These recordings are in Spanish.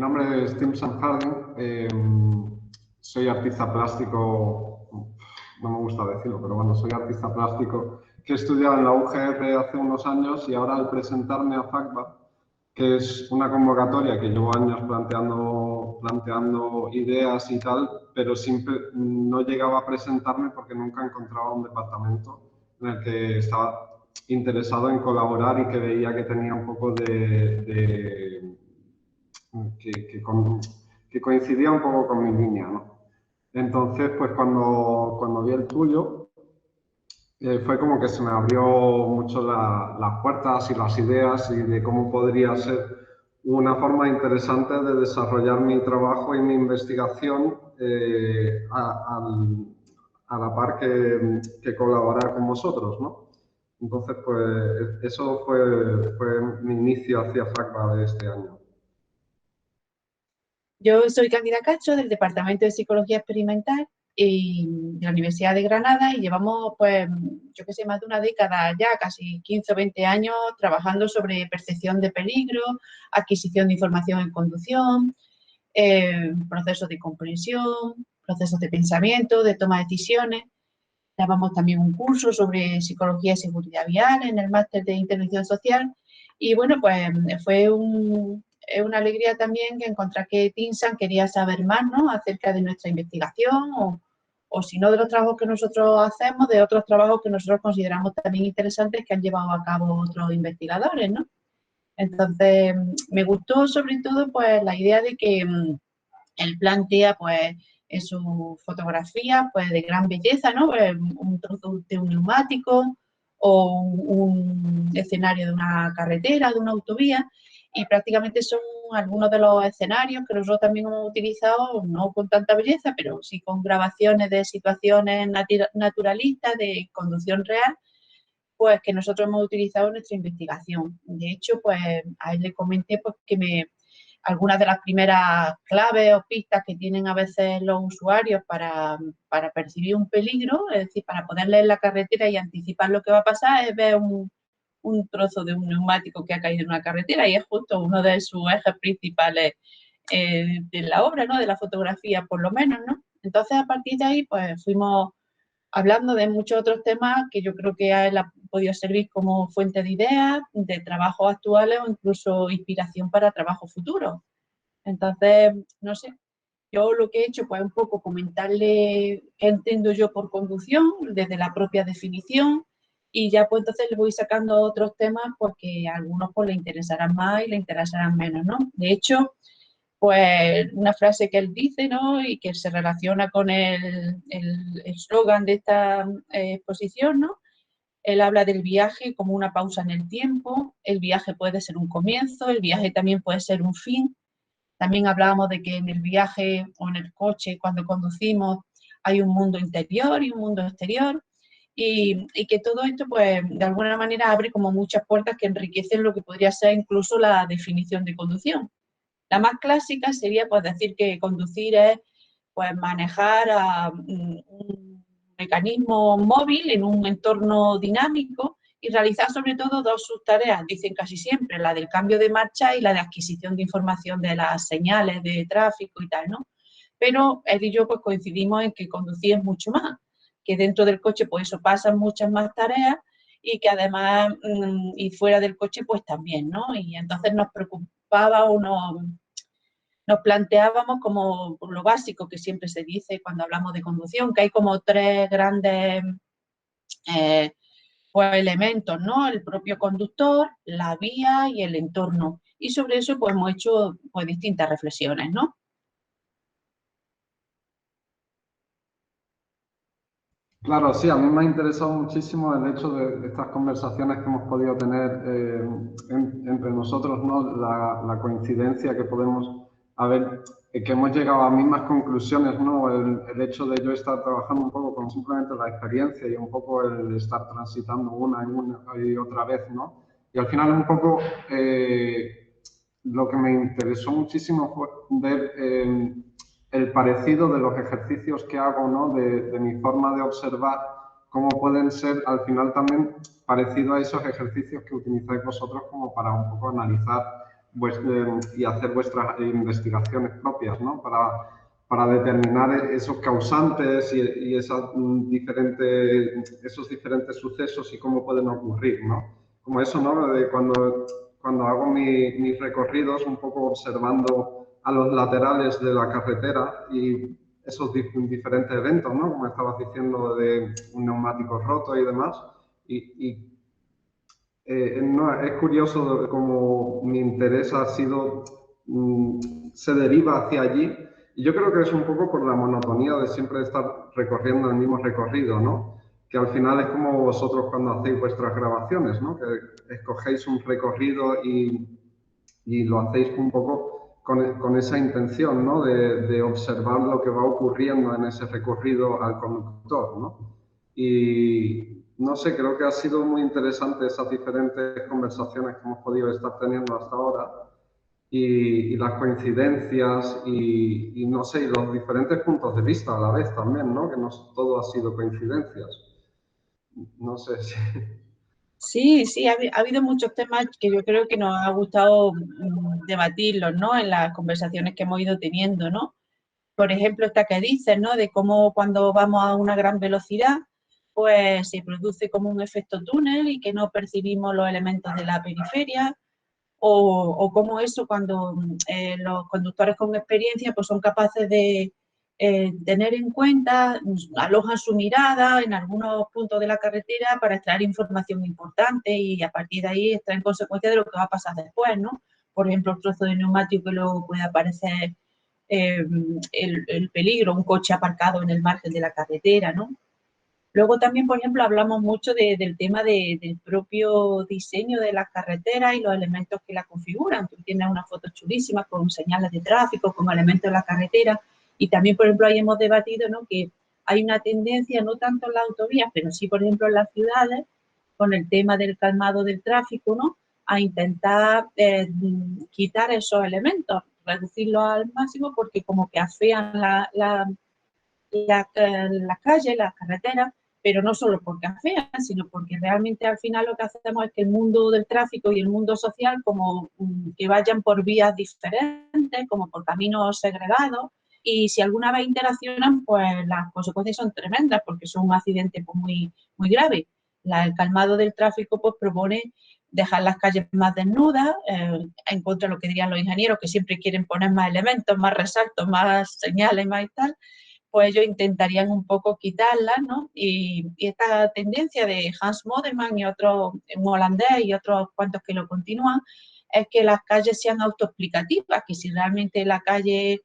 nombre es Tim Sanharding, soy artista plástico, no me gusta decirlo, pero bueno, soy artista plástico que he estudiado en la UGR hace unos años y ahora al presentarme a FACBA, que es una convocatoria que llevo años planteando ideas y tal, pero siempre no llegaba a presentarme porque nunca encontraba un departamento en el que estaba interesado en colaborar y que veía que tenía un poco que coincidía un poco con mi línea, ¿no? Entonces, pues cuando vi el tuyo, fue como que se me abrió mucho las puertas y las ideas y de cómo podría ser una forma interesante de desarrollar mi trabajo y mi investigación a la par que colaborar con vosotros, ¿no? Entonces, pues eso fue mi inicio hacia FACBA de este año. Yo soy Cándida Castro, del Departamento de Psicología Experimental y de la Universidad de Granada, y llevamos, pues, yo que sé, más de una década ya, casi 15 o 20 años, trabajando sobre percepción de peligro, adquisición de información en conducción, procesos de comprensión, procesos de pensamiento, de toma de decisiones. Dábamos también un curso sobre psicología y seguridad vial en el máster de intervención social. Y bueno, pues fue una alegría también que encontrar que Tinsan quería saber más, ¿no?, acerca de nuestra investigación o si no de los trabajos que nosotros hacemos, de otros trabajos que nosotros consideramos también interesantes que han llevado a cabo otros investigadores, ¿no? Entonces, me gustó sobre todo pues la idea de que él plantea pues en su fotografía pues de gran belleza, ¿no? Un trozo de un neumático o un escenario de una carretera, de una autovía, y prácticamente son algunos de los escenarios que nosotros también hemos utilizado, no con tanta belleza, pero sí con grabaciones de situaciones naturalistas, de conducción real, pues que nosotros hemos utilizado en nuestra investigación. De hecho, pues a él le comenté pues que algunas de las primeras claves o pistas que tienen a veces los usuarios para percibir un peligro, es decir, para poder leer la carretera y anticipar lo que va a pasar, es ver un trozo de un neumático que ha caído en una carretera, y es justo uno de sus ejes principales de la obra, ¿no?, de la fotografía por lo menos, ¿no? Entonces, a partir de ahí, pues fuimos hablando de muchos otros temas que yo creo que a él ha podido servir como fuente de ideas, de trabajos actuales o incluso inspiración para trabajos futuros. Entonces, no sé, yo lo que he hecho pues un poco comentarle qué entiendo yo por conducción desde la propia definición, y ya pues entonces le voy sacando otros temas porque a algunos pues le interesarán más y le interesarán menos, ¿no? De hecho, pues una frase que él dice, ¿no?, y que se relaciona con el eslogan de esta exposición, ¿no? Él habla del viaje como una pausa en el tiempo. El viaje puede ser un comienzo, el viaje también puede ser un fin. También hablábamos de que en el viaje o en el coche, cuando conducimos, hay un mundo interior y un mundo exterior, y que todo esto, pues, de alguna manera abre como muchas puertas que enriquecen lo que podría ser incluso la definición de conducción. La más clásica sería pues decir que conducir es pues manejar un mecanismo móvil en un entorno dinámico y realizar sobre todo dos subtareas, dicen casi siempre, la del cambio de marcha y la de adquisición de información de las señales de tráfico y tal, ¿no? Pero él y yo pues coincidimos en que conducir es mucho más, que dentro del coche pues eso pasan muchas más tareas y que además y fuera del coche pues también, ¿no? Y entonces nos preocupaba o nos planteábamos como lo básico que siempre se dice cuando hablamos de conducción, que hay como tres grandes pues, elementos, ¿no? El propio conductor, la vía y el entorno. Y sobre eso pues hemos hecho pues distintas reflexiones, ¿no? Claro, sí, a mí me ha interesado muchísimo el hecho de estas conversaciones que hemos podido tener entre nosotros, ¿no? La coincidencia que podemos haber, que hemos llegado a mismas conclusiones, ¿no? El hecho de yo estar trabajando un poco con simplemente la experiencia y un poco el estar transitando una y otra vez, ¿no? Y al final un poco lo que me interesó muchísimo fue ver el parecido de los ejercicios que hago, ¿no? De mi forma de observar, cómo pueden ser al final también parecido a esos ejercicios que utilizáis vosotros como para un poco analizar y hacer vuestras investigaciones propias, ¿no? Para determinar esos causantes y esos diferentes sucesos y cómo pueden ocurrir, ¿no? Como eso, ¿no? De cuando hago mis recorridos, un poco observando a los laterales de la carretera y esos diferentes eventos, ¿no? Como estabas diciendo, de un neumático roto y demás. No, es curioso cómo mi interés ha sido, se deriva hacia allí. Y yo creo que es un poco por la monotonía de siempre estar recorriendo el mismo recorrido, ¿no? Que al final es como vosotros cuando hacéis vuestras grabaciones, ¿no? Que escogéis un recorrido y lo hacéis un poco con esa intención, ¿no? De observar lo que va ocurriendo en ese recorrido al conductor, ¿no? Y no sé, creo que ha sido muy interesante esas diferentes conversaciones que hemos podido estar teniendo hasta ahora y las coincidencias y no sé, y los diferentes puntos de vista a la vez también, ¿no? Que no todo ha sido coincidencias. No sé si... Sí, sí, ha habido muchos temas que yo creo que nos ha gustado debatirlos, ¿no? En las conversaciones que hemos ido teniendo, ¿no? Por ejemplo, esta que dices, ¿no? De cómo cuando vamos a una gran velocidad, pues se produce como un efecto túnel y que no percibimos los elementos de la periferia, o cómo eso cuando los conductores con experiencia pues son capaces de tener en cuenta, alojan su mirada en algunos puntos de la carretera para extraer información importante y a partir de ahí extraen consecuencias de lo que va a pasar después, ¿no? Por ejemplo, un trozo de neumático que luego puede aparecer el peligro, un coche aparcado en el margen de la carretera, ¿no? Luego también, por ejemplo, hablamos mucho del tema del propio diseño de las carreteras y los elementos que la configuran. Tú tienes una foto chulísima con señales de tráfico, con elementos de la carretera y también, por ejemplo, ahí hemos debatido, ¿no? Que hay una tendencia, no tanto en las autovías, pero sí, por ejemplo, en las ciudades, con el tema del calmado del tráfico, ¿no? A intentar quitar esos elementos, reducirlos al máximo porque como que afean la calle, las carreteras, pero no solo porque afean, sino porque realmente al final lo que hacemos es que el mundo del tráfico y el mundo social como que vayan por vías diferentes, como por caminos segregados, y si alguna vez interaccionan, pues las consecuencias son tremendas, porque son un accidente pues, muy grave. El calmado del tráfico pues propone dejar las calles más desnudas, en contra de lo que dirían los ingenieros, que siempre quieren poner más elementos, más resaltos, más señales, más y tal, pues ellos intentarían un poco quitarla, ¿no? Y esta tendencia de Hans Modeman y otros, un holandés y otros cuantos que lo continúan, es que las calles sean autoexplicativas, que si realmente la calle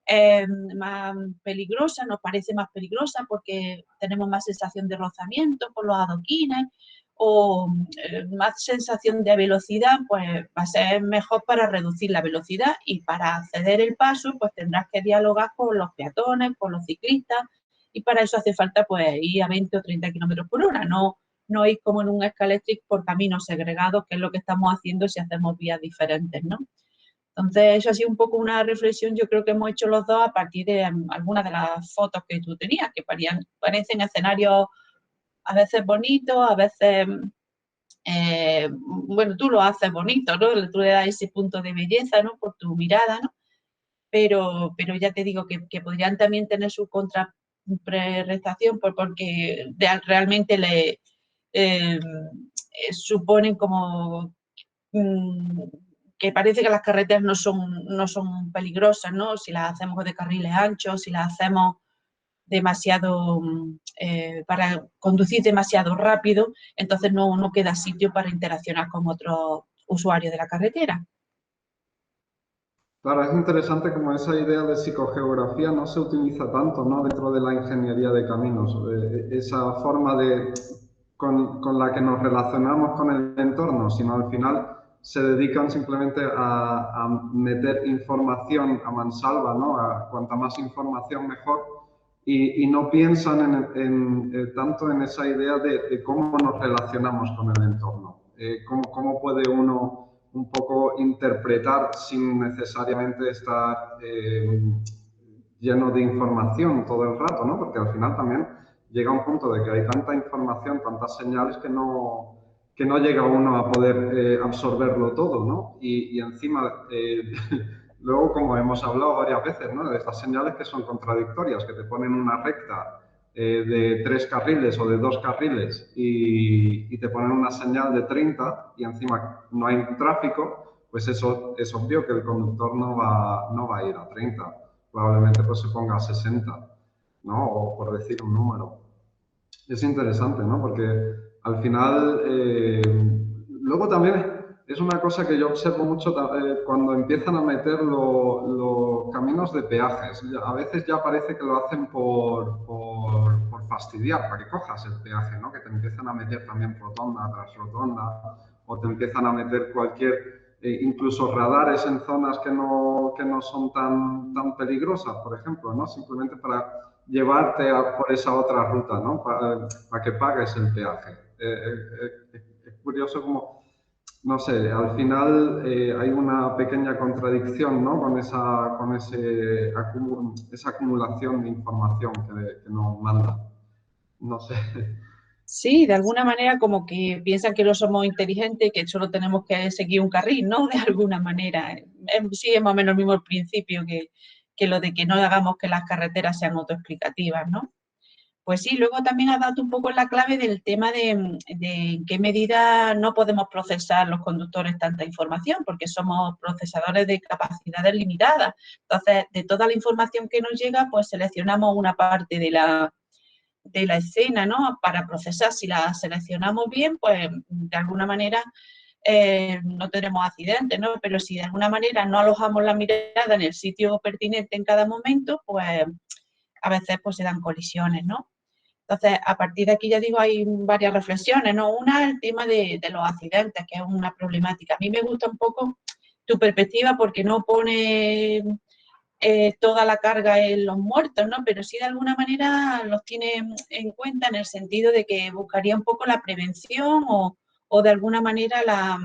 es más peligrosa, nos parece más peligrosa porque tenemos más sensación de rozamiento por los adoquines o más sensación de velocidad, pues va a ser mejor para reducir la velocidad y para ceder el paso, pues tendrás que dialogar con los peatones, con los ciclistas y para eso hace falta pues ir a 20 o 30 kilómetros por hora, no ir como en un escaléctric por caminos segregados, que es lo que estamos haciendo si hacemos vías diferentes, ¿no? Entonces, eso ha sido un poco una reflexión, yo creo que hemos hecho los dos a partir de algunas de las fotos que tú tenías, que parecen escenarios a veces bonitos, a veces, bueno, tú lo haces bonito, ¿no? Tú le das ese punto de belleza, ¿no? Por tu mirada, ¿no? Pero ya te digo que podrían también tener su contraprestación porque realmente eh, suponen como que parece que las carreteras no son peligrosas, ¿no? Si las hacemos de carriles anchos, si las hacemos demasiado para conducir demasiado rápido, entonces no queda sitio para interaccionar con otros usuarios de la carretera. Claro, es interesante como esa idea de psicogeografía no se utiliza tanto, ¿no? Dentro de la ingeniería de caminos. Esa forma con la que nos relacionamos con el entorno, sino al final se dedican simplemente a meter información a mansalva, ¿no? A cuanta más información mejor y no piensan tanto en esa idea de cómo nos relacionamos con el entorno, cómo puede uno un poco interpretar sin necesariamente estar lleno de información todo el rato, ¿no? Porque al final también llega un punto de que hay tanta información, tantas señales que no llega uno a poder absorberlo todo, ¿no? Y encima, luego, como hemos hablado varias veces, ¿no? De estas señales que son contradictorias, que te ponen una recta de 3 carriles o de 2 carriles y te ponen una señal de 30 y encima no hay tráfico, pues eso es obvio que el conductor no va a ir a 30, probablemente pues se ponga a 60, ¿no? O por decir un número. Es interesante, ¿no? Porque al final, luego también es una cosa que yo observo mucho cuando empiezan a meter los caminos de peajes. A veces ya parece que lo hacen por fastidiar, para que cojas el peaje, ¿no? Que te empiezan a meter también rotonda tras rotonda, o te empiezan a meter incluso radares en zonas que no son tan peligrosas, por ejemplo, ¿no? Simplemente para llevarte por esa otra ruta, ¿no? Para que pagues el peaje. Es curioso como, no sé, al final hay una pequeña contradicción, ¿no? Con esa acumulación de información que nos manda. No sé. Sí, de alguna manera como que piensan que no somos inteligentes y que solo tenemos que seguir un carril, ¿no? De alguna manera. Sí, es más o menos el mismo principio que lo de que no hagamos que las carreteras sean autoexplicativas, ¿no? Pues sí, luego también has dado un poco la clave del tema de en qué medida no podemos procesar los conductores tanta información, porque somos procesadores de capacidades limitadas. Entonces, de toda la información que nos llega, pues seleccionamos una parte de la escena, ¿no? Para procesar. Si la seleccionamos bien, pues de alguna manera no tendremos accidentes, ¿no? Pero si de alguna manera no alojamos la mirada en el sitio pertinente en cada momento, pues a veces pues se dan colisiones, ¿no? Entonces, a partir de aquí ya digo, hay varias reflexiones, ¿no? Una, el tema de los accidentes, que es una problemática. A mí me gusta un poco tu perspectiva porque no pone toda la carga en los muertos, ¿no? Pero sí de alguna manera los tiene en cuenta en el sentido de que buscaría un poco la prevención o de alguna manera la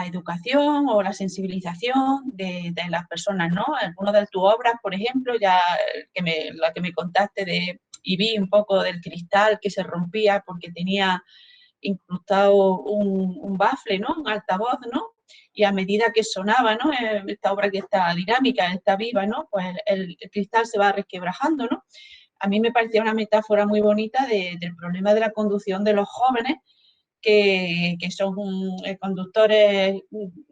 educación o la sensibilización de las personas, ¿no? Algunas de tus obras, por ejemplo, ya la que me contaste y vi un poco del cristal que se rompía porque tenía incrustado un bafle, ¿no? Un altavoz, ¿no? Y a medida que sonaba, ¿no? Esta obra que está dinámica, está viva, ¿no? Pues el cristal se va resquebrajando, ¿no? A mí me parecía una metáfora muy bonita del problema de la conducción de los jóvenes que son conductores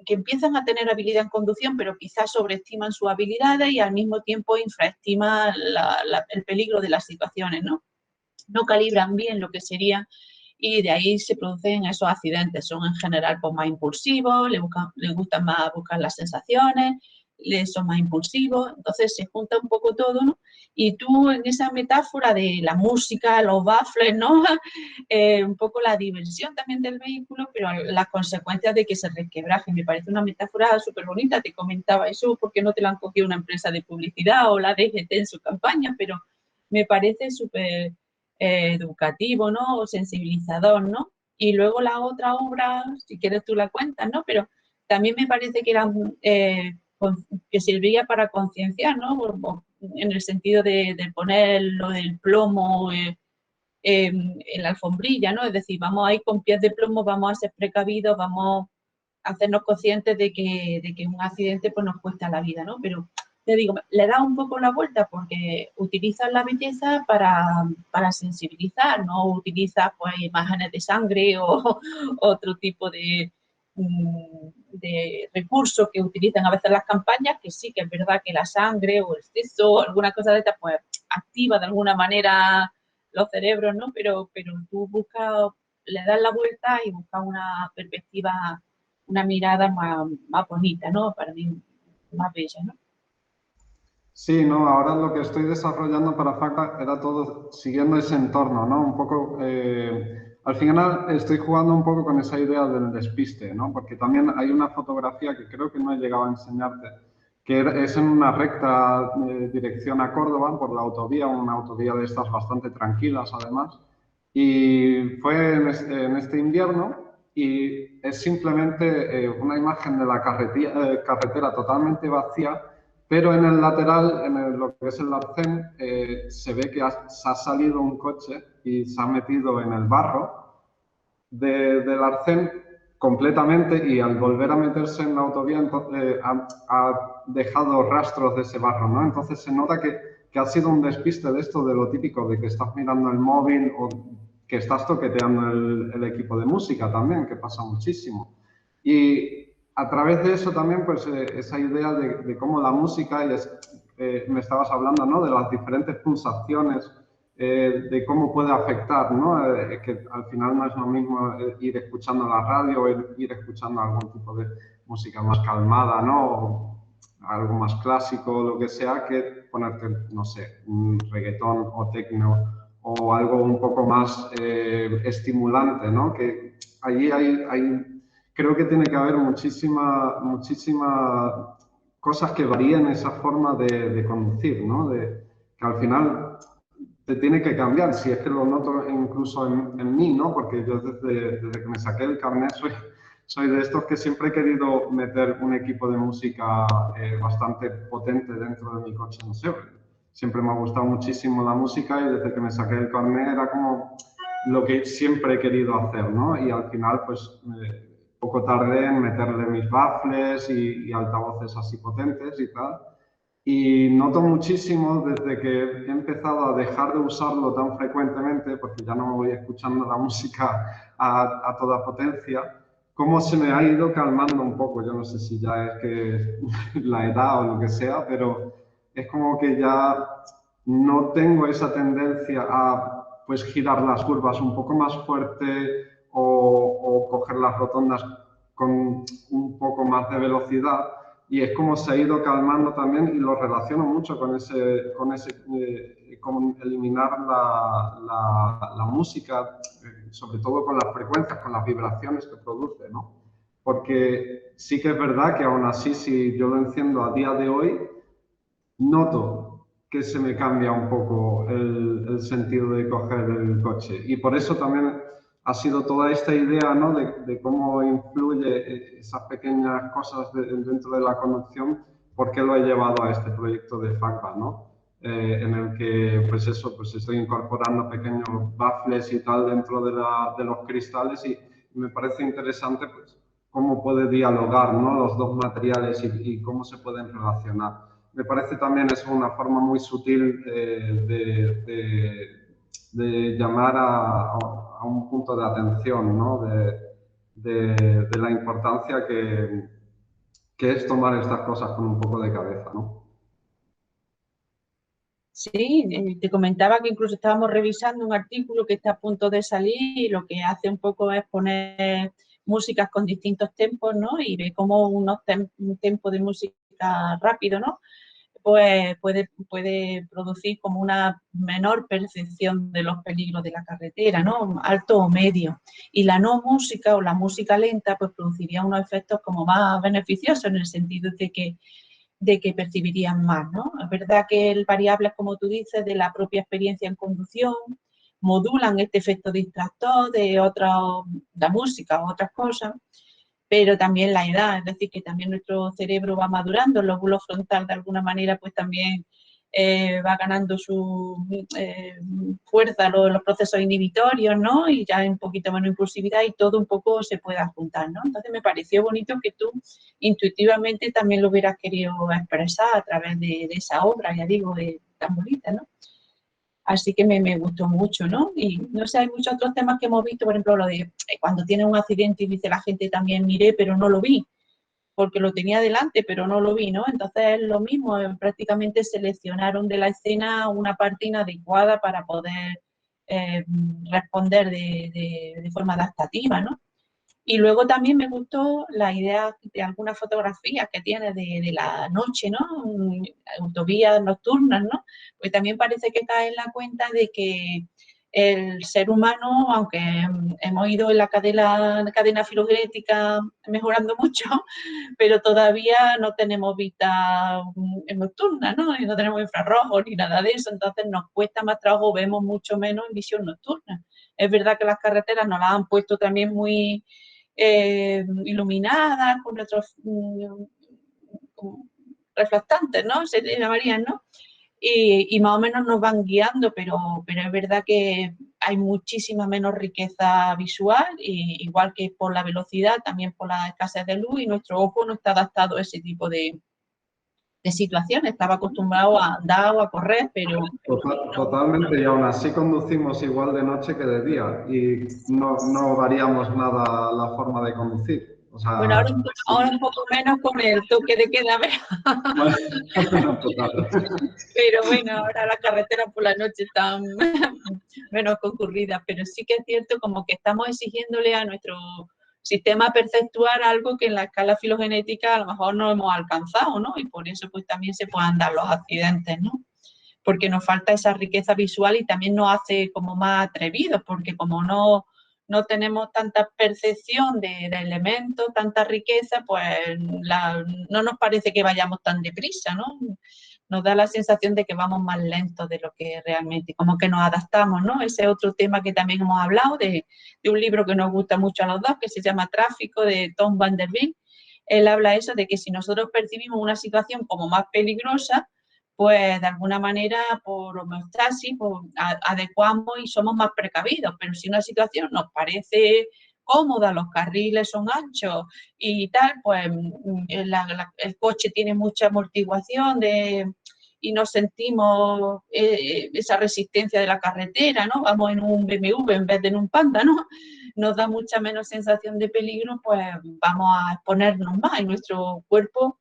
que empiezan a tener habilidad en conducción, pero quizás sobreestiman sus habilidades y al mismo tiempo infraestiman el peligro de las situaciones, ¿no? No calibran bien lo que sería y de ahí se producen esos accidentes. Son en general pues, más impulsivos, les gustan más buscar las sensaciones, son más impulsivos, entonces se junta un poco todo, ¿no? Y tú en esa metáfora de la música, los baffles, ¿no? Un poco la diversión también del vehículo, pero las consecuencias de que se resquebraje. Me parece una metáfora súper bonita, te comentaba eso, porque no te la han cogido una empresa de publicidad o la DGT en su campaña, pero me parece súper educativo, ¿no? O sensibilizador, ¿no? Y luego la otra obra, si quieres tú la cuentas, ¿no? Pero también me parece que era que servía para concienciar, ¿no? En el sentido de poner lo del plomo en la alfombrilla, ¿no? Es decir, vamos a ir con pies de plomo, vamos a ser precavidos, vamos a hacernos conscientes de que un accidente pues, nos cuesta la vida, ¿no? Pero te digo, le da un poco la vuelta porque utilizas la belleza para sensibilizar, no utilizas pues, imágenes de sangre o otro tipo de recursos que utilizan a veces las campañas, que sí que es verdad que la sangre o el sexo o alguna cosa de esta pues activa de alguna manera los cerebros, ¿no? Pero tú buscas, le das la vuelta y buscas una perspectiva, una mirada más bonita, ¿no? Para mí, más bella, ¿no? Sí, no, ahora lo que estoy desarrollando para FACA era todo siguiendo ese entorno, ¿no? Un poco, al final estoy jugando un poco con esa idea del despiste, ¿no? Porque también hay una fotografía que creo que no he llegado a enseñarte, es en una recta dirección a Córdoba por la autovía, una autovía de estas bastante tranquilas además, y fue en este invierno y es simplemente una imagen de la carretera totalmente vacía, pero en el lateral, lo que es el arcén, se ve que se ha salido un coche y se ha metido en el barro del arcén completamente, y al volver a meterse en la autovía ha dejado rastros de ese barro, ¿no? Entonces se nota que ha sido un despiste de esto, de lo típico, de que estás mirando el móvil o que estás toqueteando el equipo de música también, que pasa muchísimo. Y a través de eso también, pues esa idea de cómo la música, y me estabas hablando, ¿no? De las diferentes pulsaciones, de cómo puede afectar, ¿no? Que al final no es lo mismo ir escuchando la radio o ir escuchando algún tipo de música más calmada, ¿no? O algo más clásico o lo que sea, que ponerte, no sé, un reggaetón o techno o algo un poco más estimulante, ¿no? Que allí creo que tiene que haber muchísima cosas que varíen esa forma de conducir, ¿no? Que al final te tiene que cambiar, si es que lo noto incluso en mí, ¿no? Porque yo desde que me saqué el carnet soy de estos que siempre he querido meter un equipo de música bastante potente dentro de mi coche, no sé. Siempre me ha gustado muchísimo la música y desde que me saqué el carnet era como lo que siempre he querido hacer, ¿no? Y al final, pues, poco tardé en meterle mis baffles y altavoces así potentes y tal. Y noto muchísimo desde que he empezado a dejar de usarlo tan frecuentemente, porque ya no me voy escuchando la música a toda potencia, cómo se me ha ido calmando un poco. Yo no sé si ya es que la edad o lo que sea, pero es como que ya no tengo esa tendencia a pues girar las curvas un poco más fuerte o coger las rotondas con un poco más de velocidad, y es como se ha ido calmando también, y lo relaciono mucho con con eliminar la música, sobre todo con las frecuencias, con las vibraciones que produce, ¿no? Porque sí que es verdad que aún así, si yo lo enciendo a día de hoy, noto que se me cambia un poco el sentido de coger el coche. Y por eso también ha sido toda esta idea, ¿no? de cómo influye esas pequeñas cosas dentro de la conducción, por qué lo he llevado a este proyecto de FACBA, ¿no? En el que, pues eso, pues estoy incorporando pequeños baffles y tal dentro de los cristales, y me parece interesante, pues, cómo puede dialogar, ¿no? Los dos materiales y cómo se pueden relacionar. Me parece también es una forma muy sutil de llamar a un punto de atención, ¿no? De la importancia que es tomar estas cosas con un poco de cabeza, ¿no? Sí, te comentaba que incluso estábamos revisando un artículo que está a punto de salir y lo que hace un poco es poner músicas con distintos tempos, ¿no? Y ve cómo un tempo de música rápido, ¿no? Pues puede producir como una menor percepción de los peligros de la carretera, ¿no? Alto o medio. Y la no música o la música lenta pues produciría unos efectos como más beneficiosos en el sentido de que percibirían más, ¿no? Es verdad que el variable, como tú dices, de la propia experiencia en conducción, modulan este efecto distractor de la música o otras cosas, pero también la edad, es decir, que también nuestro cerebro va madurando, el lóbulo frontal de alguna manera pues también va ganando su fuerza, los procesos inhibitorios, ¿no? Y ya hay un poquito menos impulsividad y todo un poco se puede juntar, ¿no? Entonces me pareció bonito que tú intuitivamente también lo hubieras querido expresar a través de esa obra, ya digo, tan bonita, ¿no? Así que me gustó mucho, ¿no? Y no sé, hay muchos otros temas que hemos visto, por ejemplo, lo de cuando tiene un accidente y dice la gente también miré, pero no lo vi, porque lo tenía delante, pero no lo vi, ¿no? Entonces es lo mismo, prácticamente seleccionaron de la escena una parte inadecuada para poder responder de forma adaptativa, ¿no? Y luego también me gustó la idea de algunas fotografías que tiene de la noche, ¿no? Autovías nocturnas, ¿no? Pues también parece que cae en la cuenta de que el ser humano, aunque hemos ido en la cadena filogenética mejorando mucho, pero todavía no tenemos vista nocturna, ¿no? Y no tenemos infrarrojos ni nada de eso, entonces nos cuesta más trabajo, vemos mucho menos en visión nocturna. Es verdad que las carreteras nos las han puesto también muy iluminadas con nuestros reflectantes, ¿no? Se llamarían, ¿no? Y más o menos nos van guiando, pero es verdad que hay muchísima menos riqueza visual, igual que por la velocidad, también por la escasez de luz, y nuestro ojo no está adaptado a ese tipo de situaciones. Estaba acostumbrado a andar o a correr, pero... Totalmente, y aún así conducimos igual de noche que de día y no variamos nada la forma de conducir. O sea, bueno, ahora un poco menos con el toque de queda, pero bueno, ahora las carreteras por la noche están menos concurridas, pero sí que es cierto como que estamos exigiéndole a nuestro sistema perceptual algo que en la escala filogenética a lo mejor no hemos alcanzado, ¿no? Y por eso pues también se puedan dar los accidentes, ¿no? Porque nos falta esa riqueza visual y también nos hace como más atrevidos, porque como no tenemos tanta percepción de elementos, tanta riqueza, pues no nos parece que vayamos tan deprisa, ¿no? Nos da la sensación de que vamos más lentos de lo que realmente, como que nos adaptamos, ¿no? Ese otro tema que también hemos hablado, de un libro que nos gusta mucho a los dos, que se llama Tráfico, de Tom Van Der Veen. Él habla eso de que si nosotros percibimos una situación como más peligrosa, pues de alguna manera por homeostasis pues, adecuamos y somos más precavidos, pero si una situación nos parece cómoda, los carriles son anchos y tal, pues el coche tiene mucha amortiguación y nos sentimos esa resistencia de la carretera, ¿no? Vamos en un BMW en vez de en un Panda, ¿no? Nos da mucha menos sensación de peligro, pues vamos a exponernos más y nuestro cuerpo,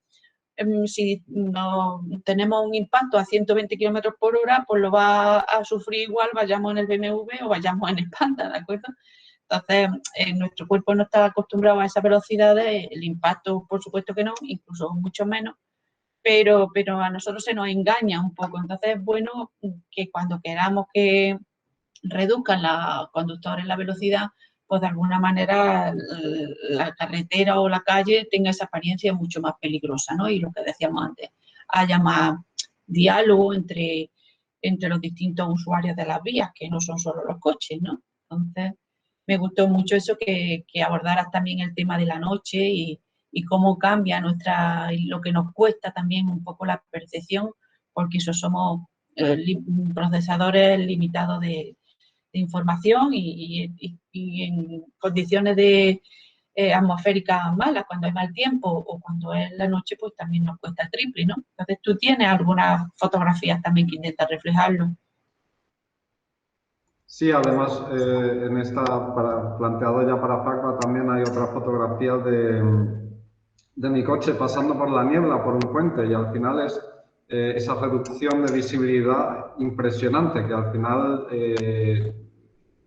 si no tenemos un impacto a 120 kilómetros por hora, pues lo va a sufrir igual, vayamos en el BMW o vayamos en el Panda, ¿de acuerdo? Entonces, nuestro cuerpo no está acostumbrado a esas velocidades, el impacto, por supuesto que no, incluso mucho menos, pero a nosotros se nos engaña un poco. Entonces, es bueno que cuando queramos que reduzcan los conductores la velocidad, pues de alguna manera la carretera o la calle tenga esa apariencia mucho más peligrosa, ¿no? Y lo que decíamos antes, haya más diálogo entre los distintos usuarios de las vías, que no son solo los coches, ¿no? Entonces, me gustó mucho eso que abordaras también el tema de la noche y cómo cambia lo que nos cuesta también un poco la percepción, porque eso somos procesadores limitados de información y en condiciones atmosféricas malas, cuando hay mal tiempo o cuando es la noche, pues también nos cuesta el triple, ¿no? Entonces, ¿tú tienes algunas fotografías también que intentas reflejarlo? Sí, además, en planteado ya para Facua también hay otra fotografía de mi coche pasando por la niebla, por un puente, y al final es esa reducción de visibilidad impresionante, que al final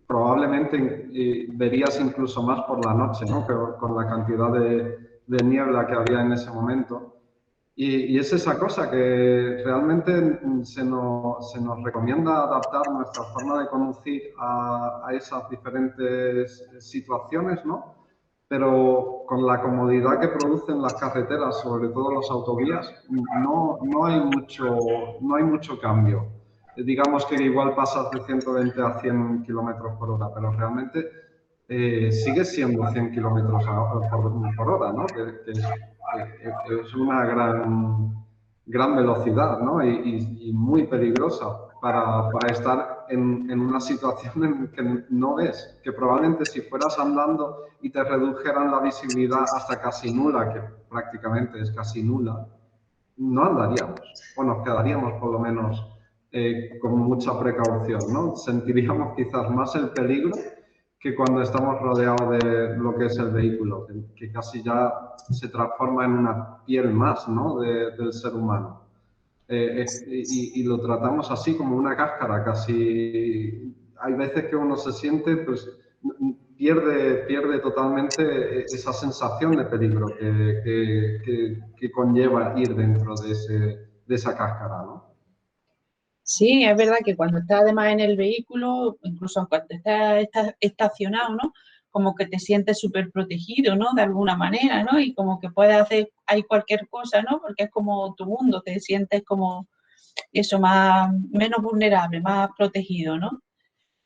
probablemente verías incluso más por la noche, ¿no? Que con la cantidad de niebla que había en ese momento. Y es esa cosa que realmente se nos recomienda adaptar nuestra forma de conducir a esas diferentes situaciones, ¿no? Pero con la comodidad que producen las carreteras, sobre todo las autovías, no hay mucho cambio. Digamos que igual pasas de 120 a 100 kilómetros por hora, pero realmente sigue siendo 100 kilómetros por hora, ¿no? Que es una gran velocidad, ¿no? Y muy peligrosa para estar en una situación en que no ves, que probablemente si fueras andando y te redujeran la visibilidad hasta casi nula, que prácticamente es casi nula, no andaríamos, o nos quedaríamos por lo menos con mucha precaución, ¿no? Sentiríamos quizás más el peligro que cuando estamos rodeados de lo que es el vehículo, que casi ya se transforma en una piel más, ¿no? del ser humano. Y lo tratamos así como una cáscara, casi hay veces que uno se siente, pues pierde totalmente esa sensación de peligro que conlleva ir dentro de esa cáscara, ¿no? Sí, es verdad que cuando estás además en el vehículo, incluso cuando estás estacionado, ¿no? Como que te sientes súper protegido, ¿no? De alguna manera, ¿no? Y como que puedes hacer ahí cualquier cosa, ¿no? Porque es como tu mundo, te sientes como eso, menos vulnerable, más protegido, ¿no?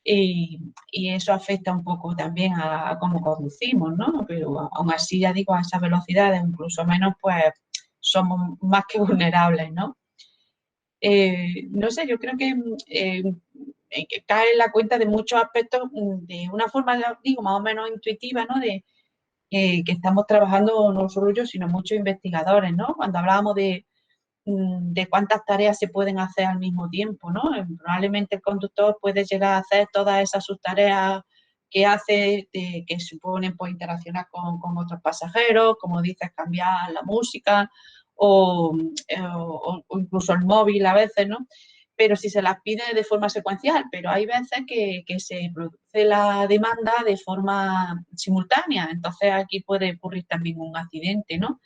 Y eso afecta un poco también a cómo conducimos, ¿no? Pero aún así, ya digo, a esas velocidades, incluso menos, pues somos más que vulnerables, ¿no? No sé, yo creo que que cae en la cuenta de muchos aspectos de una forma, digo, más o menos intuitiva, ¿no? De que estamos trabajando no solo yo, sino muchos investigadores, ¿no? Cuando hablábamos de cuántas tareas se pueden hacer al mismo tiempo, ¿no? Probablemente el conductor puede llegar a hacer todas esas subtareas que hace, que suponen pues, interaccionar con otros pasajeros, como dices, cambiar la música o incluso el móvil a veces, ¿no? Pero si se las pide de forma secuencial, pero hay veces que se produce la demanda de forma simultánea, entonces aquí puede ocurrir también un accidente, ¿no?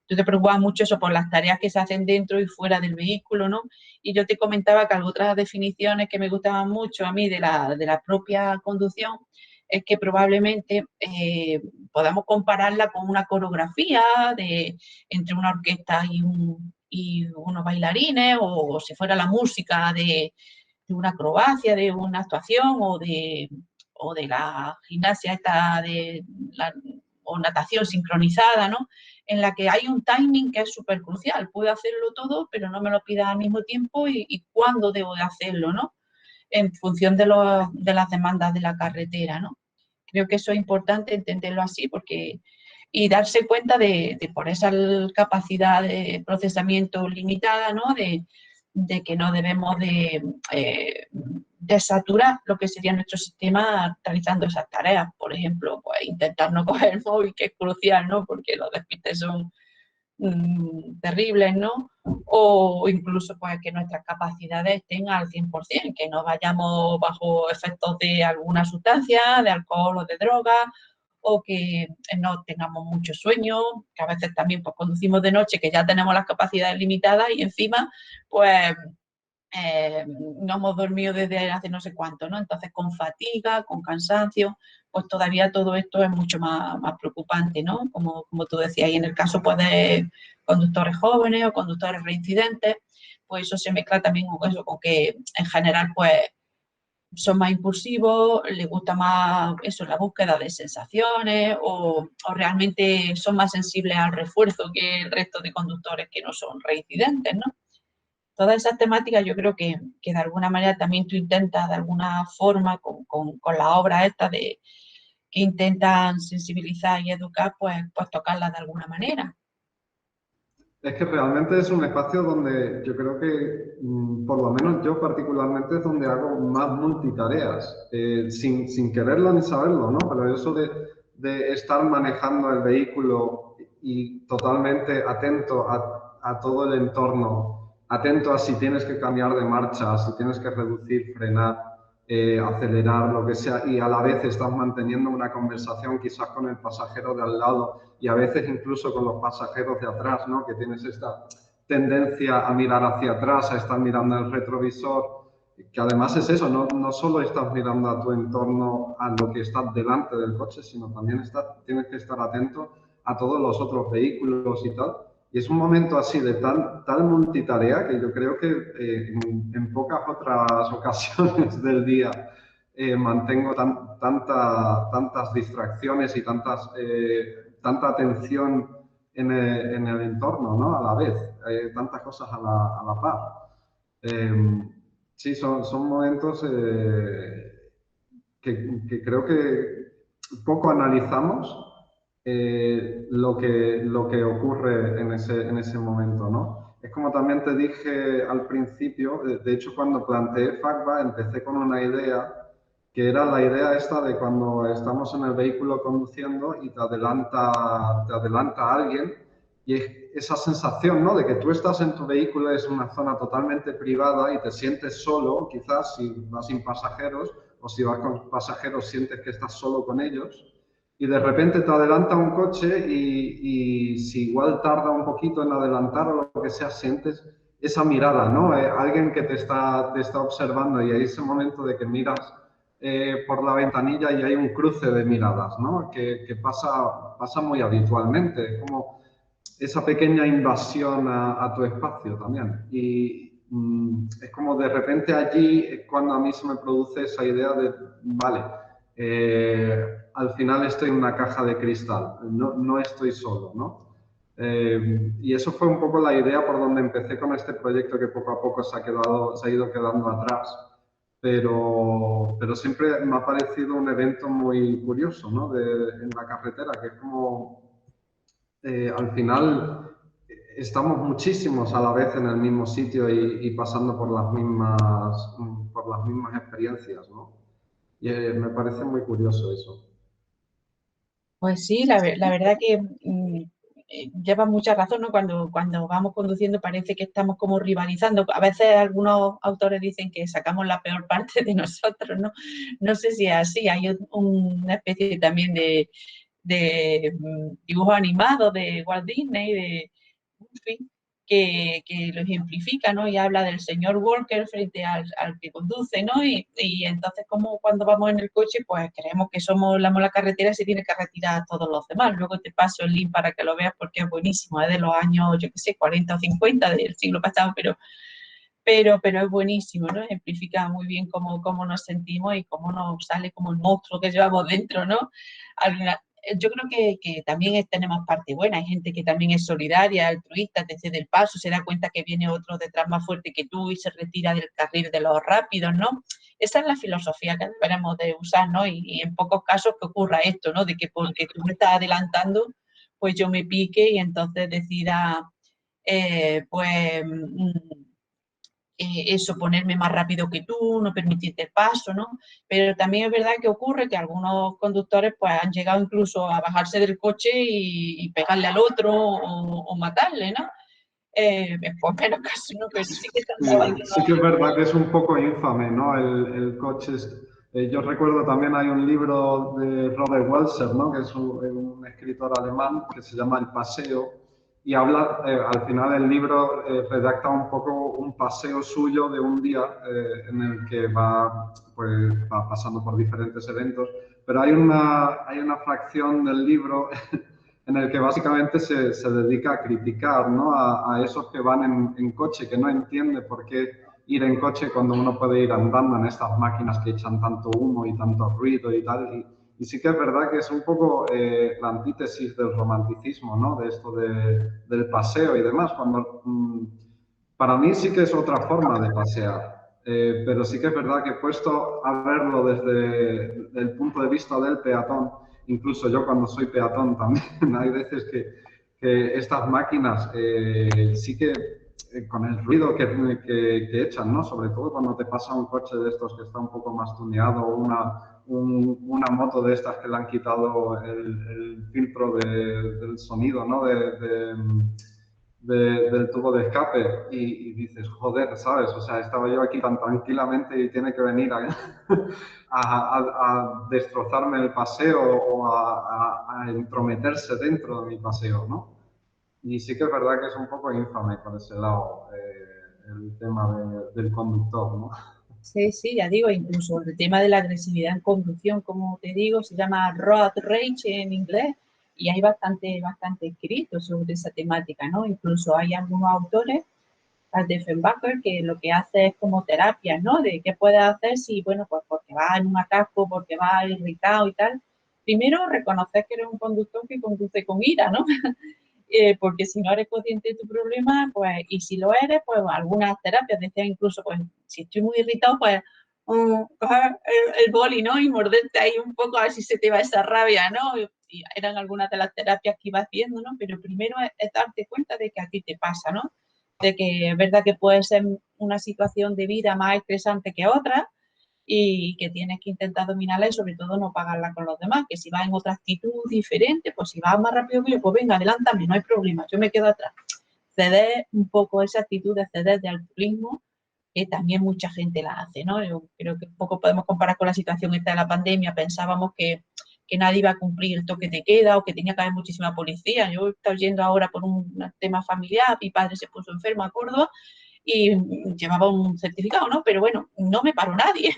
Tú te preocupas mucho eso por las tareas que se hacen dentro y fuera del vehículo, ¿no? Y yo te comentaba que otras definiciones que me gustaban mucho a mí de la propia conducción es que probablemente podamos compararla con una coreografía entre una orquesta y unos bailarines, o si fuera la música de una acrobacia, de una actuación, o de la gimnasia esta o natación sincronizada, ¿no? En la que hay un timing que es súper crucial. Puedo hacerlo todo, pero no me lo pidas al mismo tiempo y cuándo debo de hacerlo, ¿no? En función de las demandas de la carretera, ¿no? Creo que eso es importante entenderlo así porque y darse cuenta de por esa capacidad de procesamiento limitada, ¿no? De que no debemos de saturar lo que sería nuestro sistema realizando esas tareas. Por ejemplo, pues intentar no coger el móvil, que es crucial, ¿no? Porque los despistes son terribles, ¿no? O incluso pues que nuestras capacidades estén al 100%, que no vayamos bajo efectos de alguna sustancia, de alcohol o de droga, o que no tengamos mucho sueño, que a veces también pues conducimos de noche, que ya tenemos las capacidades limitadas y encima pues no hemos dormido desde hace no sé cuánto, ¿no? Entonces, con fatiga, con cansancio, pues todavía todo esto es mucho más preocupante, ¿no? Como tú decías, y en el caso pues, de conductores jóvenes o conductores reincidentes, pues eso se mezcla también con eso, con que en general pues son más impulsivos, les gusta más eso, la búsqueda de sensaciones o realmente son más sensibles al refuerzo que el resto de conductores que no son reincidentes, ¿no? Todas esas temáticas yo creo que de alguna manera también tú intentas de alguna forma con la obra esta que intentan sensibilizar y educar, pues tocarlas de alguna manera. Es que realmente es un espacio donde yo creo que, por lo menos yo particularmente, es donde hago más multitareas, sin quererlo ni saberlo, ¿no? Pero eso de estar manejando el vehículo y totalmente atento a todo el entorno, atento a si tienes que cambiar de marcha, si tienes que reducir, frenar, acelerar, lo que sea, y a la vez estás manteniendo una conversación quizás con el pasajero de al lado y a veces incluso con los pasajeros de atrás, ¿no? Que tienes esta tendencia a mirar hacia atrás, a estar mirando el retrovisor, que además es eso, no solo estás mirando a tu entorno, a lo que está delante del coche, sino también tienes que estar atento a todos los otros vehículos y tal. Y es un momento así de tal multitarea que yo creo que en pocas otras ocasiones del día mantengo tantas distracciones y tanta atención en el entorno, ¿no? A la vez, tantas cosas a la par. Sí, son momentos que creo que poco analizamos lo que ocurre en ese momento, ¿no? Es como también te dije al principio, de hecho cuando planteé FACBA empecé con una idea que era la idea esta de cuando estamos en el vehículo conduciendo y te adelanta alguien y esa sensación, ¿no? De que tú estás en tu vehículo, es una zona totalmente privada y te sientes solo, quizás si vas sin pasajeros o si vas con pasajeros sientes que estás solo con ellos y de repente te adelanta un coche y si igual tarda un poquito en adelantar o lo que sea, sientes esa mirada, ¿no? Alguien que te está observando y hay ese momento de que miras por la ventanilla y hay un cruce de miradas, ¿no? Que pasa muy habitualmente, es como esa pequeña invasión a tu espacio también. Y es como de repente allí es cuando a mí se me produce esa idea de, vale, al final estoy en una caja de cristal, no estoy solo, ¿no? Y eso fue un poco la idea por donde empecé con este proyecto que poco a poco se ha ido quedando atrás. pero siempre me ha parecido un evento muy curioso, ¿no? En la carretera, que es como al final estamos muchísimos a la vez en el mismo sitio y pasando por las mismas experiencias, ¿no? Y me parece muy curioso eso. Pues sí, la verdad que lleva mucha razón, ¿no? Cuando vamos conduciendo parece que estamos como rivalizando. A veces algunos autores dicen que sacamos la peor parte de nosotros, ¿no? No sé si es así. Hay una especie también de dibujos animados de Walt Disney, de Goofy, que lo ejemplifica, ¿no? Y habla del señor Walker frente al que conduce, ¿no? Y entonces, como cuando vamos en el coche, pues creemos que somos la carretera y se tiene que retirar a todos los demás. Luego te paso el link para que lo veas porque es buenísimo, es de los años, yo qué sé, 40 o 50 del siglo pasado, pero es buenísimo, ¿no? Ejemplifica muy bien cómo nos sentimos y cómo nos sale como el monstruo que llevamos dentro, ¿no? Yo creo que también tenemos parte buena, hay gente que también es solidaria, altruista, te cede el paso, se da cuenta que viene otro detrás más fuerte que tú y se retira del carril de los rápidos, ¿no? Esa es la filosofía que deberemos de usar, ¿no? Y en pocos casos que ocurra esto, ¿no? De que porque tú me estás adelantando, pues yo me pique y entonces decida, pues eso, ponerme más rápido que tú, no permitirte el paso, ¿no? Pero también es verdad que ocurre que algunos conductores pues han llegado incluso a bajarse del coche y pegarle al otro o matarle, ¿no? Pues menos caso, ¿no? Pero sí que se han dado Sí que es algunos... verdad que es un poco infame, ¿no? El coche yo recuerdo también hay un libro de Robert Walser, ¿no? Que es un escritor alemán que se llama El Paseo y habla, al final del libro redacta un poco un paseo suyo de un día en el que pues, va pasando por diferentes eventos, pero hay una fracción del libro en el que básicamente se dedica a criticar, ¿no? A esos que van en coche, que no entiende por qué ir en coche cuando uno puede ir andando en estas máquinas que echan tanto humo y tanto ruido y tal. Y sí que es verdad que es un poco la antítesis del romanticismo, ¿no? De esto del paseo y demás. Para mí sí que es otra forma de pasear, pero sí que es verdad que puesto a verlo desde el punto de vista del peatón, incluso yo cuando soy peatón también, hay veces que estas máquinas sí que con el ruido que echan, ¿no? Sobre todo cuando te pasa un coche de estos que está un poco más tuneado o una moto de estas que le han quitado el filtro del sonido, ¿no? Del tubo de escape y dices, joder, ¿sabes? O sea, estaba yo aquí tan tranquilamente y tiene que venir a destrozarme el paseo o a entrometerse dentro de mi paseo, ¿no? Y sí que es verdad que es un poco infame por ese lado el tema del conductor, ¿no? Sí, sí, ya digo, incluso el tema de la agresividad en conducción, como te digo, se llama road rage en inglés y hay bastante escrito sobre esa temática, ¿no? Incluso hay algunos autores, al Diefenbacher, que lo que hace es como terapia, ¿no? De qué puedes hacer si, bueno, pues porque vas en un atasco, porque vas irritado y tal. Primero, reconocer que eres un conductor que conduce con ira, ¿no? Porque si no eres consciente de tu problema, pues, y si lo eres, pues algunas terapias decían incluso, pues, si estoy muy irritado, pues, coger el boli, ¿no? Y morderte ahí un poco a ver si se te va esa rabia, ¿no? Y eran algunas de las terapias que iba haciendo, ¿no? Pero primero es darte cuenta de que a ti te pasa, ¿no? De que es verdad que puede ser una situación de vida más estresante que otra, y que tienes que intentar dominarla y sobre todo no pagarla con los demás, que si vas en otra actitud diferente, pues si vas más rápido que yo, pues venga, adelántame, no hay problema, yo me quedo atrás. Ceder un poco esa actitud de ceder de altruismo, que también mucha gente la hace, ¿no? Yo creo que un poco podemos comparar con la situación esta de la pandemia, pensábamos que nadie iba a cumplir el toque de queda o que tenía que haber muchísima policía. Yo estoy yendo ahora por un tema familiar, mi padre se puso enfermo a Córdoba y llevaba un certificado, ¿no? Pero bueno, no me paró nadie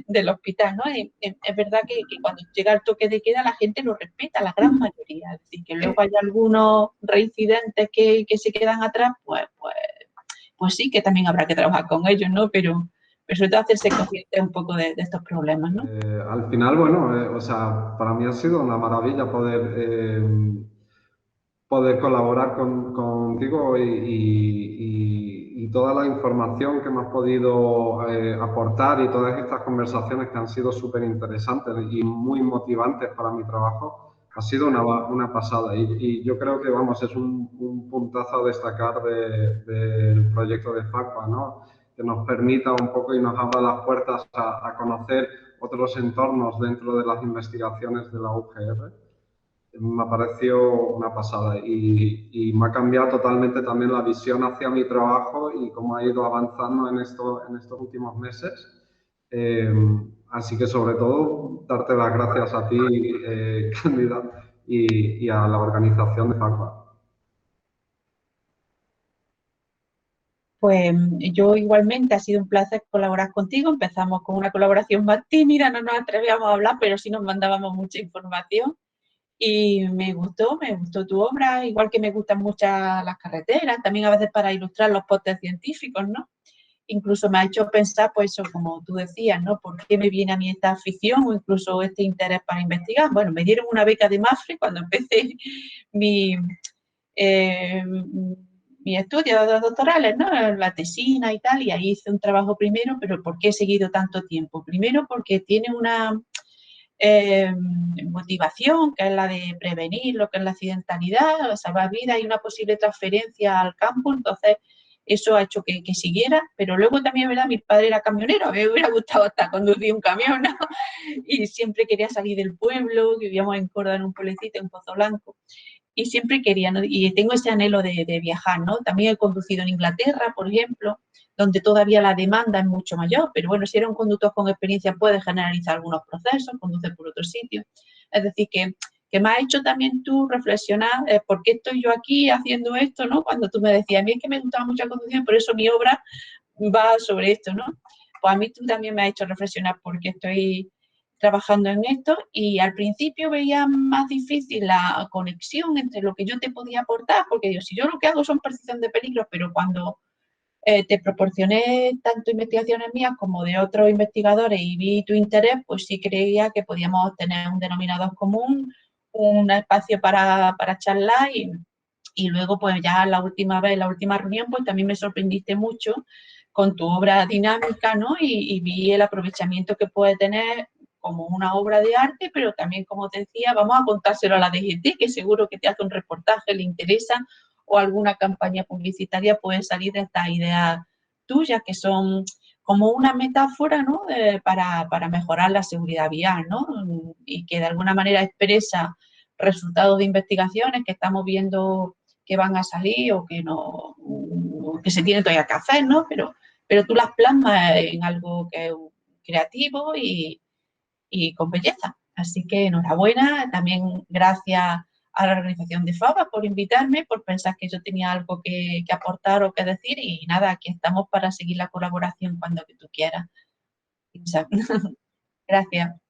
del hospital, ¿no? Es verdad que cuando llega el toque de queda la gente lo respeta, la gran mayoría. Es decir, que luego hay algunos reincidentes que se quedan atrás, pues sí que también habrá que trabajar con ellos, ¿no? Pero sobre todo hacerse consciente un poco de estos problemas, ¿no? Al final, bueno, o sea, para mí ha sido una maravilla poder colaborar contigo y toda la información que me has podido aportar y todas estas conversaciones que han sido súper interesantes y muy motivantes para mi trabajo, ha sido una pasada. Y yo creo que, vamos, es un puntazo a destacar del proyecto de FACUA, ¿no? Que nos permita un poco y nos abra las puertas a conocer otros entornos dentro de las investigaciones de la UGR. Me ha parecido una pasada y me ha cambiado totalmente también la visión hacia mi trabajo y cómo ha ido avanzando en estos últimos meses. Eh, Así que, sobre todo, darte las gracias a ti, Cándida, y a la organización de FACUA. Pues yo igualmente, ha sido un placer colaborar contigo. Empezamos con una colaboración más tímida, no nos atrevíamos a hablar, pero sí nos mandábamos mucha información. Y me gustó tu obra, igual que me gustan mucho las carreteras, también a veces para ilustrar los pósters científicos, ¿no? Incluso me ha hecho pensar, pues eso, como tú decías, ¿no? ¿Por qué me viene a mí esta afición o incluso este interés para investigar? Bueno, me dieron una beca de MAFRE cuando empecé mi, eh, mis estudios doctorales, ¿no? La tesina y tal, y ahí hice un trabajo primero, pero ¿por qué he seguido tanto tiempo? Primero porque tiene una motivación, que es la de prevenir lo que es la accidentalidad, salvar vidas y una posible transferencia al campo, entonces eso ha hecho que siguiera, pero luego también, ¿verdad? Mi padre era camionero, a mí me hubiera gustado hasta conducir un camión, ¿no? Y siempre quería salir del pueblo, vivíamos en Córdoba, en un pueblecito, en Pozo Blanco, y siempre quería, ¿no? Y tengo ese anhelo de viajar, ¿no? También he conducido en Inglaterra, por ejemplo, donde todavía la demanda es mucho mayor, pero bueno, si eres un conductor con experiencia puedes generalizar algunos procesos, conducir por otros sitios. Es decir, que me ha hecho también tú reflexionar por qué estoy yo aquí haciendo esto, ¿no? Cuando tú me decías, a mí es que me gustaba mucho la conducción, por eso mi obra va sobre esto, ¿no? Pues a mí tú también me has hecho reflexionar por qué estoy trabajando en esto y al principio veía más difícil la conexión entre lo que yo te podía aportar, porque digo, si yo lo que hago son percepción de peligros, pero cuando te proporcioné tanto investigaciones mías como de otros investigadores y vi tu interés, pues sí creía que podíamos tener un denominador común, un espacio para charlar y luego pues ya la última vez, la última reunión, pues también me sorprendiste mucho con tu obra dinámica, ¿no? Y vi el aprovechamiento que puede tener como una obra de arte, pero también, como te decía, vamos a contárselo a la DGT, que seguro que te hace un reportaje, le interesa, o alguna campaña publicitaria puede salir de estas ideas tuyas, que son como una metáfora, ¿no? Para mejorar la seguridad vial, ¿no? Y que de alguna manera expresa resultados de investigaciones que estamos viendo que van a salir o que no, que se tiene todavía que hacer, ¿no? Pero tú las plasmas en algo que es creativo y con belleza. Así que enhorabuena, también gracias a la organización de FABA por invitarme, por pensar que yo tenía algo que aportar o que decir y nada, aquí estamos para seguir la colaboración cuando que tú quieras. Gracias.